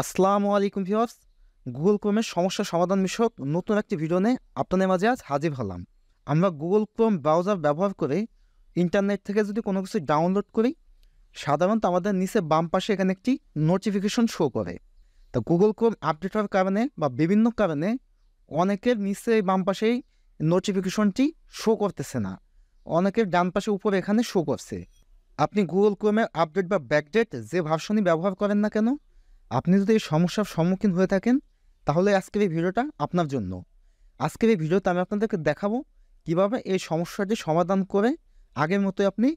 আসসালামু আলাইকুম viewers. Google ক্রোমের সমস্যা সমাধান বিষয়ক নতুন একটি ভিডিও নিয়ে আপনাদের মাঝে আজ হাজির হলাম। আমরা গুগল ক্রোম ব্রাউজার ব্যবহার করে ইন্টারনেট থেকে যদি কোনো কিছু ডাউনলোড করি, সাধারণত আমাদের নিচে বাম পাশে এখানে একটি নোটিফিকেশন শো করে। তো গুগল ক্রোম আপডেট হওয়ার কারণে বা বিভিন্ন কারণে অনেকের নিচে বাম পাশেই নোটিফিকেশনটি শো করতেছে না, অনেকের ডান পাশে উপরে এখানে শো করছে। আপনি গুগল ক্রোমের আপডেট বা ব্যাকডেট যে ভার্সনই ব্যবহার করেন না কেন, আপনি যদি এই সমস্যার সম্মুখীন হয়ে থাকেন, তাহলে আজকের এই ভিডিওটা আপনার জন্য। আজকের এই ভিডিওতে আমি আপনাদেরকে দেখাবো কিভাবে এই সমস্যাটি সমাধান করে আগের মতোই আপনি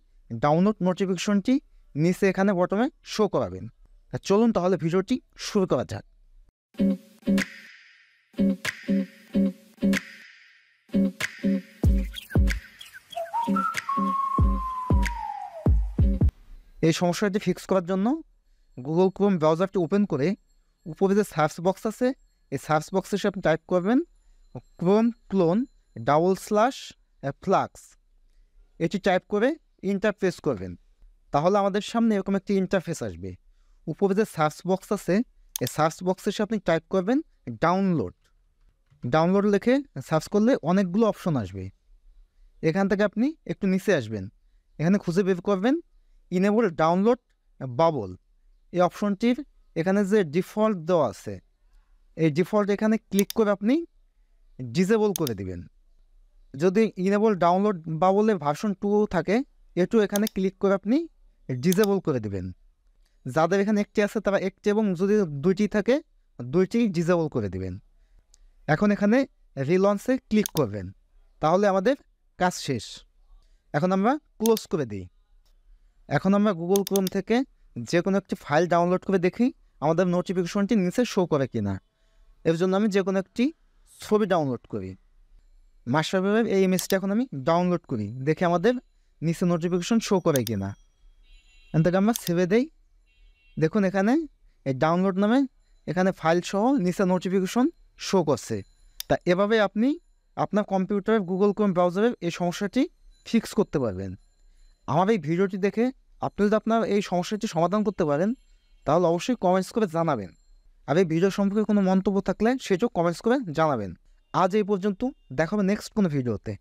ডাউনলোড নোটিফিকেশনটি নিচে এখানে বটমে শো করাবেন। চলুন তাহলে ভিডিওটি শুরু করা যাক। এই সমস্যাটি ফিক্স করার জন্য গুগল ক্রোম ব্রাউজারটি ওপেন করে উপরে যে সার্চ বক্স আছে, এই সার্চ বক্সে আপনি টাইপ করবেন ক্রোম ক্লোন /ফ্লাক্স। এটি টাইপ করে ইন্টারফেস করবেন। তাহলে আমাদের সামনে এরকম একটি ইন্টারফেস আসবে। উপরে যে সার্চ বক্স আছে, এই সার্চ বক্সে আপনি টাইপ করবেন ডাউনলোড লিখে সার্চ করলে অনেকগুলো অপশন আসবে। এখান থেকে আপনি একটু নিচে আসবেন, এখানে খুঁজে বের করবেন ইনেবল ডাউনলোড বাবল। এই অপশনটির এখানে যে ডিফল্ট দেওয়া আছে, এই ডিফল্ট এখানে ক্লিক করে আপনি ডিসেবল করে দিবেন। যদি ইনেবল ডাউনলোড বাবলে ভার্সন 2 থাকে, এটু এখানে ক্লিক করে আপনি ডিসেবল করে দিবেন। যাদের এখানে একটি আছে তারা একটি, এবং যদি দুইটি থাকে দুইটি ডিসেবল করে দিবেন। এখন এখানে রিলঞ্চে ক্লিক করবেন, তাহলে আমাদের কাজ শেষ। এখন আমরা ক্লোজ করে দিই। এখন আমরা গুগল ক্রোম থেকে যে কোনো একটি ফাইল ডাউনলোড করে দেখি আমাদের নোটিফিকেশনটি নিচে শো করে কিনা। এর জন্য আমি যে কোনো একটি ছবি ডাউনলোড করি। মাস্টারওয়েবের এই ইমেজটা এখন আমি ডাউনলোড করি, দেখে আমাদের নিচে নোটিফিকেশন শো করে কিনা। এখান থেকে আমরা সেভে দেই। দেখুন এখানে এই ডাউনলোড নামে এখানে ফাইল সহ নিচে নোটিফিকেশন শো করছে। তা এভাবে আপনি আপনার কম্পিউটারের গুগল ক্রোম ব্রাউজারের এই সমস্যাটি ফিক্স করতে পারবেন। আমার এই ভিডিওটি দেখে আপনি যদি আপনার এই সমস্যাটি সমাধান করতে পারেন, তাহলে অবশ্যই কমেন্টস করে জানাবেন। আর এই ভিডিও সম্পর্কে কোনো মন্তব্য থাকলে সেটাও কমেন্টস করে জানাবেন। আজ এই পর্যন্ত, দেখা হবে নেক্সট কোনো ভিডিওতে।